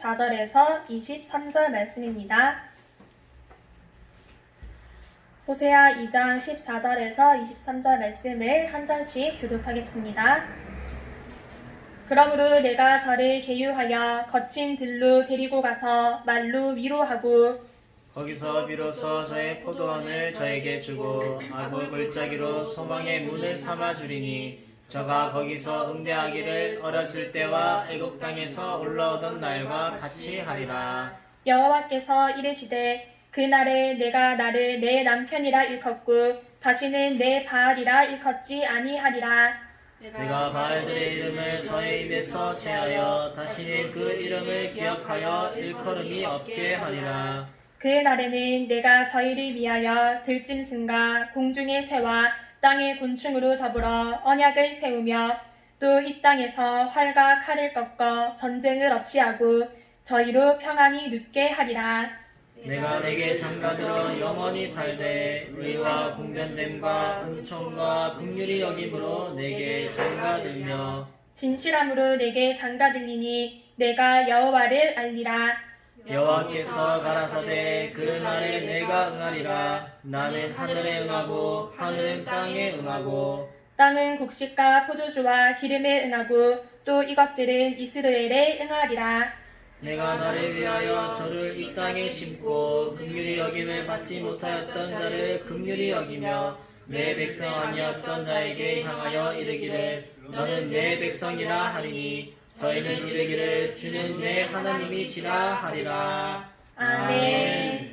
4절에서 23절 말씀입니다. 호세아 2장 14절에서 23절 말씀을 한 절씩 교독하겠습니다. 그러므로 내가 저를 계유하여 거친 들로 데리고 가서 말로 위로하고 거기서 비로소 저의 포도원을 저에게 주고 아구 골짜기로 소망의 문을 삼아 주리니 저가 거기서 응대하기를 어렸을 때와 애굽 땅에서 올라오던 날과 같이 하리라. 여호와께서 이르시되 그날에 내가 나를 내 남편이라 일컫고 다시는 내 바알이라 일컫지 아니하리라. 내가 바알들의 이름을 저의 입에서 제하여 다시는 그 이름을 기억하여 일컬음이 없게 하리라. 그 날에는 내가 저희를 위하여 들짐승과 공중의 새와 땅의 곤충으로 더불어 언약을 세우며 또 이 땅에서 활과 칼을 꺾어 전쟁을 없이 하고 저희로 평안히 눕게 하리라. 내가 내게 장가들어 영원히 살되 의와 공변됨과 은총과 긍휼히 여김으로 내게 장가들며 진실함으로 내게 장가들리니 내가 여호와를 알리라. 여호와께서 가라사대 그날에 내가 응하리라. 나는 하늘에 응하고 하늘은 땅에 응하고 땅은 곡식과 포도주와 기름에 응하고 또 이것들은 이스라엘에 응하리라. 내가 나를 위하여 저를 이 땅에 심고 긍휼히 여김을 받지 못하였던 자를 긍휼히 여기며 내 백성 아니었던 자에게 향하여 이르기를 너는 내 백성이라 하리니 저희는 이르기를 주는 내 하나님이시라 하리라. 아멘.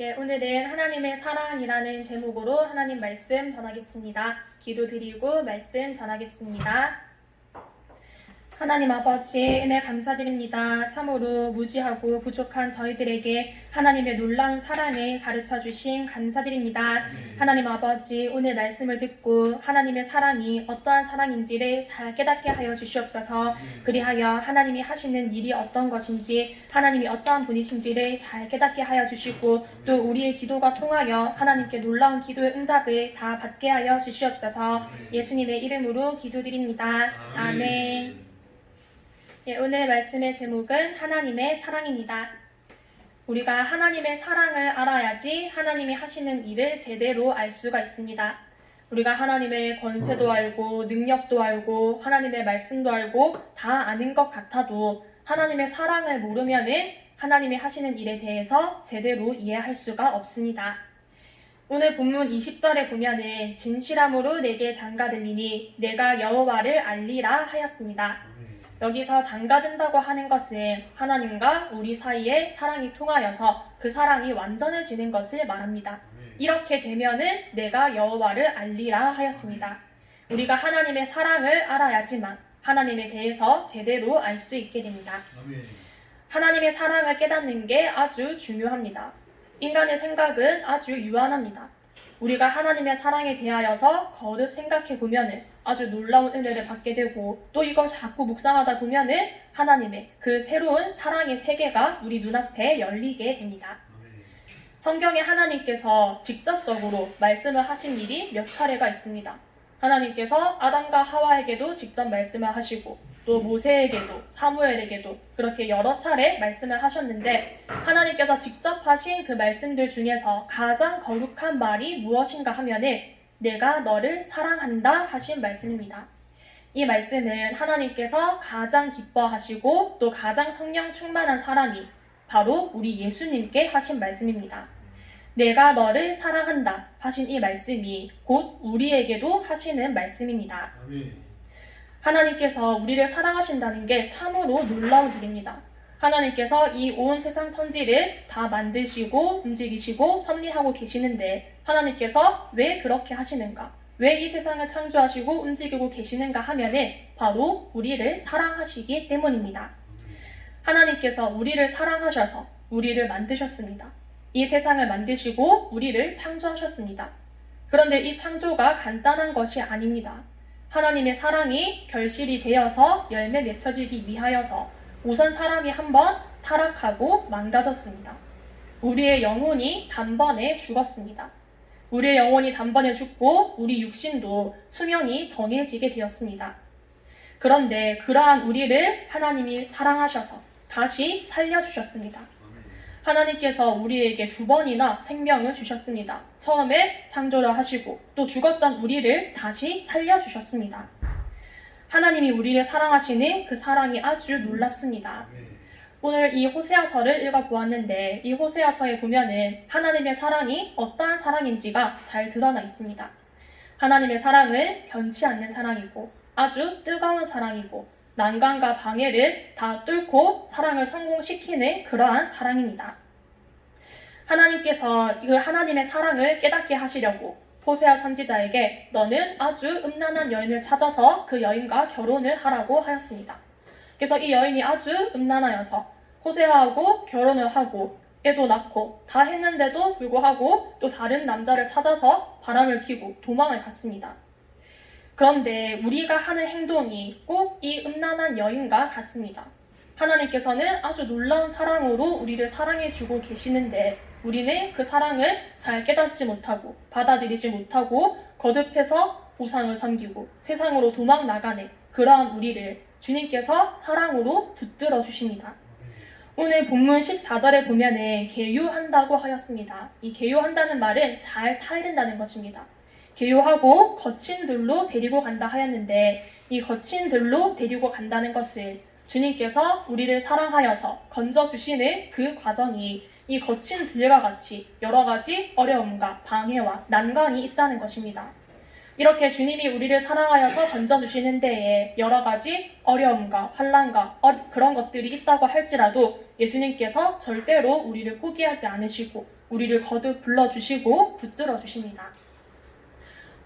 예, 오늘은 하나님의 사랑이라는 제목으로 하나님 말씀 전하겠습니다. 기도드리고 말씀 전하겠습니다. 하나님 아버지 은혜 감사드립니다. 참으로 무지하고 부족한 저희들에게 하나님의 놀라운 사랑을 가르쳐 주심 감사드립니다. 하나님 아버지 오늘 말씀을 듣고 하나님의 사랑이 어떠한 사랑인지를 잘 깨닫게 하여 주시옵소서. 그리하여 하나님이 하시는 일이 어떤 것인지 하나님이 어떠한 분이신지를 잘 깨닫게 하여 주시고 또 우리의 기도가 통하여 하나님께 놀라운 기도의 응답을 다 받게 하여 주시옵소서. 예수님의 이름으로 기도드립니다. 아멘. 예, 오늘 말씀의 제목은 하나님의 사랑입니다. 우리가 하나님의 사랑을 알아야지 하나님이 하시는 일을 제대로 알 수가 있습니다. 우리가 하나님의 권세도 알고 능력도 알고 하나님의 말씀도 알고 다 아는 것 같아도 하나님의 사랑을 모르면은 하나님이 하시는 일에 대해서 제대로 이해할 수가 없습니다. 오늘 본문 20절에 보면은 진실함으로 내게 장가들리니 내가 여호와를 알리라 하였습니다. 여기서 장가든다고 하는 것은 하나님과 우리 사이에 사랑이 통하여서 그 사랑이 완전해지는 것을 말합니다. 이렇게 되면은 내가 여호와를 알리라 하였습니다. 우리가 하나님의 사랑을 알아야지만 하나님에 대해서 제대로 알 수 있게 됩니다. 하나님의 사랑을 깨닫는 게 아주 중요합니다. 인간의 생각은 아주 유한합니다. 우리가 하나님의 사랑에 대하여서 거듭 생각해 보면은 아주 놀라운 은혜를 받게 되고 또 이걸 자꾸 묵상하다 보면은 하나님의 그 새로운 사랑의 세계가 우리 눈앞에 열리게 됩니다. 성경에 하나님께서 직접적으로 말씀을 하신 일이 몇 차례가 있습니다. 하나님께서 아담과 하와에게도 직접 말씀을 하시고 또 모세에게도 사무엘에게도 그렇게 여러 차례 말씀을 하셨는데 하나님께서 직접 하신 그 말씀들 중에서 가장 거룩한 말이 무엇인가 하면은 내가 너를 사랑한다 하신 말씀입니다. 이 말씀은 하나님께서 가장 기뻐하시고 또 가장 성령 충만한 사람이 바로 우리 예수님께 하신 말씀입니다. 내가 너를 사랑한다 하신 이 말씀이 곧 우리에게도 하시는 말씀입니다. 하나님께서 우리를 사랑하신다는 게 참으로 놀라운 일입니다. 하나님께서 이 온 세상 천지를 다 만드시고 움직이시고 섭리하고 계시는데 하나님께서 왜 그렇게 하시는가? 왜 이 세상을 창조하시고 움직이고 계시는가 하면은 바로 우리를 사랑하시기 때문입니다. 하나님께서 우리를 사랑하셔서 우리를 만드셨습니다. 이 세상을 만드시고 우리를 창조하셨습니다. 그런데 이 창조가 간단한 것이 아닙니다. 하나님의 사랑이 결실이 되어서 열매 맺혀지기 위하여서 우선 사람이 한번 타락하고 망가졌습니다. 우리의 영혼이 단번에 죽었습니다. 우리의 영혼이 단번에 죽고 우리 육신도 수명이 정해지게 되었습니다. 그런데 그러한 우리를 하나님이 사랑하셔서 다시 살려주셨습니다. 하나님께서 우리에게 2번이나 생명을 주셨습니다. 처음에 창조를 하시고 또 죽었던 우리를 다시 살려주셨습니다. 하나님이 우리를 사랑하시는 그 사랑이 아주 놀랍습니다. 오늘 이 호세아서를 읽어보았는데 이 호세아서에 보면은 하나님의 사랑이 어떠한 사랑인지가 잘 드러나 있습니다. 하나님의 사랑은 변치 않는 사랑이고 아주 뜨거운 사랑이고 난관과 방해를 다 뚫고 사랑을 성공시키는 그러한 사랑입니다. 하나님께서 그 하나님의 사랑을 깨닫게 하시려고 호세아 선지자에게 너는 아주 음란한 여인을 찾아서 그 여인과 결혼을 하라고 하였습니다. 그래서 이 여인이 아주 음란하여서 호세아하고 결혼을 하고 애도 낳고 다 했는데도 불구하고 또 다른 남자를 찾아서 바람을 피고 도망을 갔습니다. 그런데 우리가 하는 행동이 꼭 이 음란한 여인과 같습니다. 하나님께서는 아주 놀라운 사랑으로 우리를 사랑해주고 계시는데 우리는 그 사랑을 잘 깨닫지 못하고 받아들이지 못하고 거듭해서 우상을 섬기고 세상으로 도망 나가는 그러한 우리를 주님께서 사랑으로 붙들어 주십니다. 오늘 본문 14절에 보면은 계유한다고 하였습니다. 이 계유한다는 말은 잘 타야 된다는 것입니다. 계유하고 거친 들로 데리고 간다 하였는데 이 거친 들로 데리고 간다는 것은 주님께서 우리를 사랑하여서 건져주시는 그 과정이 이 거친 들과 같이 여러 가지 어려움과 방해와 난관이 있다는 것입니다. 이렇게 주님이 우리를 사랑하여서 건져주시는 데에 여러 가지 어려움과 환난과 그런 것들이 있다고 할지라도 예수님께서 절대로 우리를 포기하지 않으시고 우리를 거듭 불러주시고 붙들어 주십니다.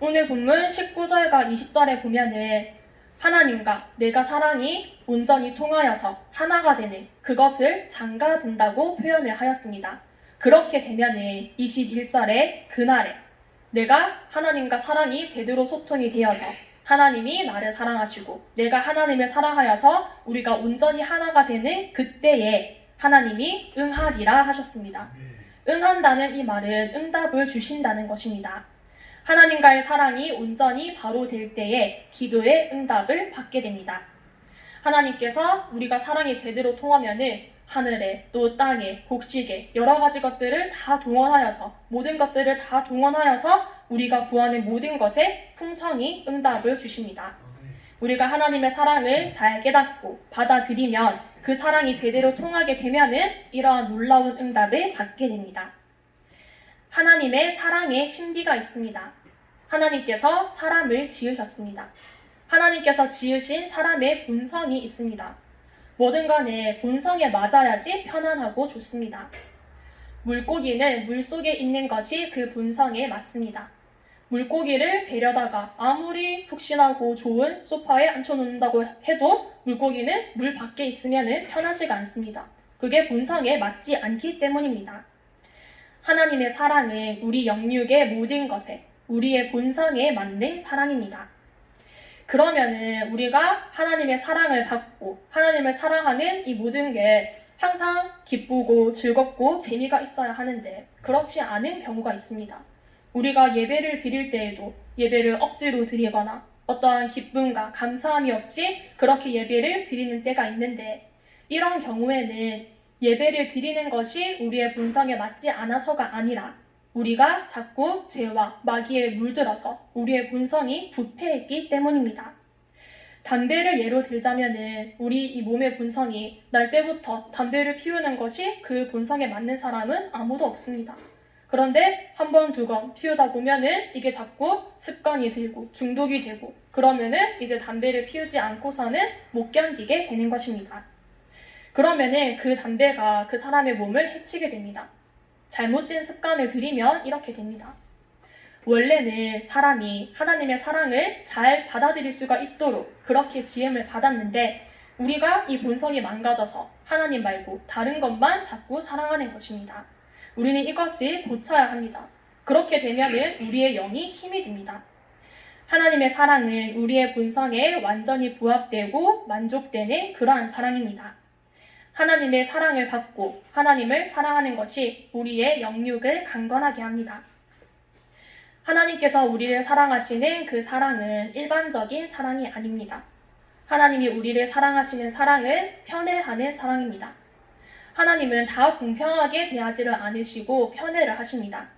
오늘 본문 19절과 20절에 보면은 하나님과 내가 사랑이 온전히 통하여서 하나가 되는 그것을 장가든다고 표현을 하였습니다. 그렇게 되면은 21절에 그날에 내가 하나님과 사랑이 제대로 소통이 되어서 하나님이 나를 사랑하시고 내가 하나님을 사랑하여서 우리가 온전히 하나가 되는 그때에 하나님이 응하리라 하셨습니다. 응한다는 이 말은 응답을 주신다는 것입니다. 하나님과의 사랑이 온전히 바로 될 때에 기도의 응답을 받게 됩니다. 하나님께서 우리가 사랑이 제대로 통하면은 하늘에 또 땅에 곡식에 여러 가지 것들을 다 동원하여서 모든 것들을 다 동원하여서 우리가 구하는 모든 것에 풍성히 응답을 주십니다. 우리가 하나님의 사랑을 잘 깨닫고 받아들이면 그 사랑이 제대로 통하게 되면은 이러한 놀라운 응답을 받게 됩니다. 하나님의 사랑에 신비가 있습니다. 하나님께서 사람을 지으셨습니다. 하나님께서 지으신 사람의 본성이 있습니다. 뭐든 간에 본성에 맞아야지 편안하고 좋습니다. 물고기는 물속에 있는 것이 그 본성에 맞습니다. 물고기를 데려다가 아무리 푹신하고 좋은 소파에 앉혀놓는다고 해도 물고기는 물 밖에 있으면 편하지가 않습니다. 그게 본성에 맞지 않기 때문입니다. 하나님의 사랑은 우리 영육의 모든 것에 우리의 본성에 맞는 사랑입니다. 그러면은 우리가 하나님의 사랑을 받고 하나님을 사랑하는 이 모든 게 항상 기쁘고 즐겁고 재미가 있어야 하는데 그렇지 않은 경우가 있습니다. 우리가 예배를 드릴 때에도 예배를 억지로 드리거나 어떠한 기쁨과 감사함이 없이 그렇게 예배를 드리는 때가 있는데 이런 경우에는 예배를 드리는 것이 우리의 본성에 맞지 않아서가 아니라 우리가 자꾸 죄와 마귀에 물들어서 우리의 본성이 부패했기 때문입니다. 담배를 예로 들자면은 우리 이 몸의 본성이 날 때부터 담배를 피우는 것이 그 본성에 맞는 사람은 아무도 없습니다. 그런데 한 번, 두 번 피우다 보면은 이게 자꾸 습관이 들고 중독이 되고 그러면은 이제 담배를 피우지 않고서는 못 견디게 되는 것입니다. 그러면은 그 담배가 그 사람의 몸을 해치게 됩니다. 잘못된 습관을 들이면 이렇게 됩니다. 원래는 사람이 하나님의 사랑을 잘 받아들일 수가 있도록 그렇게 지음을 받았는데 우리가 이 본성이 망가져서 하나님 말고 다른 것만 자꾸 사랑하는 것입니다. 우리는 이것을 고쳐야 합니다. 그렇게 되면은 우리의 영이 힘이 듭니다. 하나님의 사랑은 우리의 본성에 완전히 부합되고 만족되는 그러한 사랑입니다. 하나님의 사랑을 받고 하나님을 사랑하는 것이 우리의 영육을 강건하게 합니다. 하나님께서 우리를 사랑하시는 그 사랑은 일반적인 사랑이 아닙니다. 하나님이 우리를 사랑하시는 사랑은 편애하는 사랑입니다. 하나님은 다 공평하게 대하지를 않으시고 편애를 하십니다.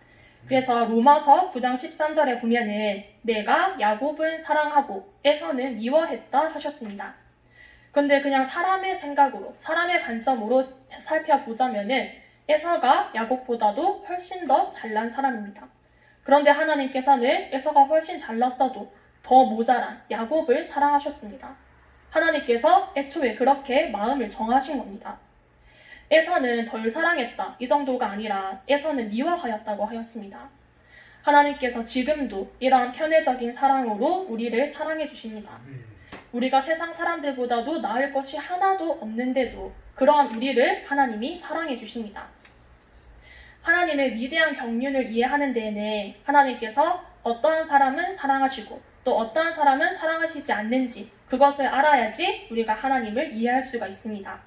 그래서 로마서 9장 13절에 보면은 내가 야곱은 사랑하고 에서는 미워했다 하셨습니다. 근데 그냥 사람의 생각으로, 사람의 관점으로 살펴보자면은 에서가 야곱보다도 훨씬 더 잘난 사람입니다. 그런데 하나님께서는 에서가 훨씬 잘났어도 더 모자란 야곱을 사랑하셨습니다. 하나님께서 애초에 그렇게 마음을 정하신 겁니다. 에서는 덜 사랑했다 이 정도가 아니라 에서는 미워하였다고 하였습니다. 하나님께서 지금도 이러한 편애적인 사랑으로 우리를 사랑해 주십니다. 우리가 세상 사람들보다도 나을 것이 하나도 없는데도 그러한 우리를 하나님이 사랑해 주십니다. 하나님의 위대한 경륜을 이해하는 데에는 하나님께서 어떠한 사람은 사랑하시고 또 어떠한 사람은 사랑하시지 않는지 그것을 알아야지 우리가 하나님을 이해할 수가 있습니다.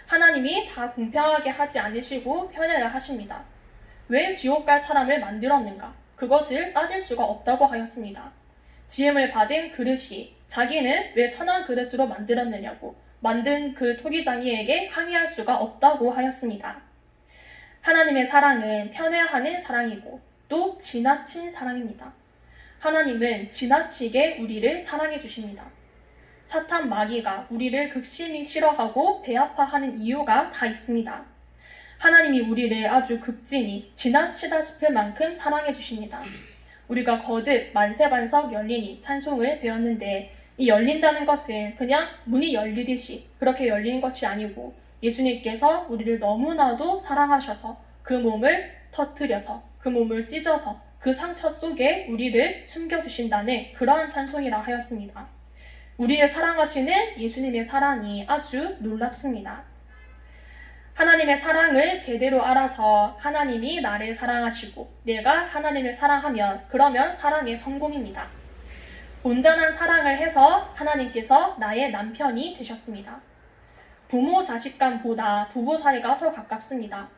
하나님이 다 공평하게 하지 않으시고 편애를 하십니다. 왜 지옥 갈 사람을 만들었는가? 그것을 따질 수가 없다고 하였습니다. 지음을 받은 그릇이 자기는 왜 천한 그릇으로 만들었느냐고 만든 그 토기장이에게 항의할 수가 없다고 하였습니다. 하나님의 사랑은 편애하는 사랑이고 또 지나친 사랑입니다. 하나님은 지나치게 우리를 사랑해 주십니다. 사탄 마귀가 우리를 극심히 싫어하고 배아파하는 이유가 다 있습니다. 하나님이 우리를 아주 극진히 지나치다 싶을 만큼 사랑해 주십니다. 우리가 거듭 만세반석 열리니 찬송을 배웠는데 이 열린다는 것은 그냥 문이 열리듯이 그렇게 열리는 것이 아니고 예수님께서 우리를 너무나도 사랑하셔서 그 몸을 터뜨려서 그 몸을 찢어서 그 상처 속에 우리를 숨겨주신다는 그러한 찬송이라 하였습니다. 우리를 사랑하시는 예수님의 사랑이 아주 놀랍습니다. 하나님의 사랑을 제대로 알아서 하나님이 나를 사랑하시고 내가 하나님을 사랑하면 그러면 사랑의 성공입니다. 온전한 사랑을 해서 하나님께서 나의 남편이 되셨습니다. 부모 자식 간보다 부부 사이가 더 가깝습니다.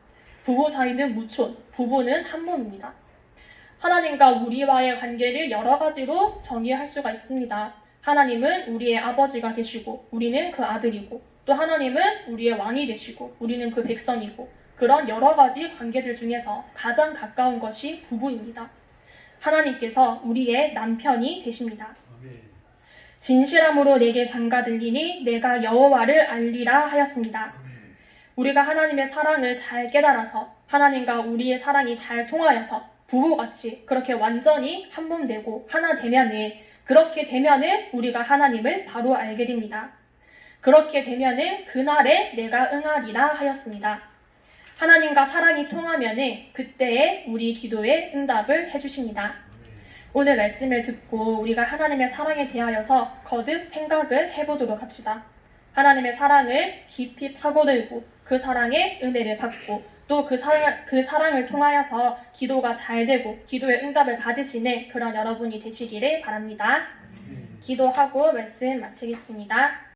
부부 사이는 무촌, 부부는 한 몸입니다. 하나님과 우리와의 관계를 여러 가지로 정의할 수가 있습니다. 하나님은 우리의 아버지가 되시고 우리는 그 아들이고 또 하나님은 우리의 왕이 되시고 우리는 그 백성이고 그런 여러 가지 관계들 중에서 가장 가까운 것이 부부입니다. 하나님께서 우리의 남편이 되십니다. 진실함으로 내게 장가 들리니 내가 여호와를 알리라 하였습니다. 우리가 하나님의 사랑을 잘 깨달아서 하나님과 우리의 사랑이 잘 통하여서 부부같이 그렇게 완전히 한 몸 되고 하나 되면은 그렇게 되면은 우리가 하나님을 바로 알게 됩니다. 그렇게 되면은 그날에 내가 응하리라 하였습니다. 하나님과 사랑이 통하면은 그때에 우리 기도에 응답을 해주십니다. 오늘 말씀을 듣고 우리가 하나님의 사랑에 대하여서 거듭 생각을 해보도록 합시다. 하나님의 사랑을 깊이 파고들고 그 사랑의 은혜를 받고 또 그 사랑을 통하여서 기도가 잘 되고 기도의 응답을 받으시는 그런 여러분이 되시기를 바랍니다. 기도하고 말씀 마치겠습니다.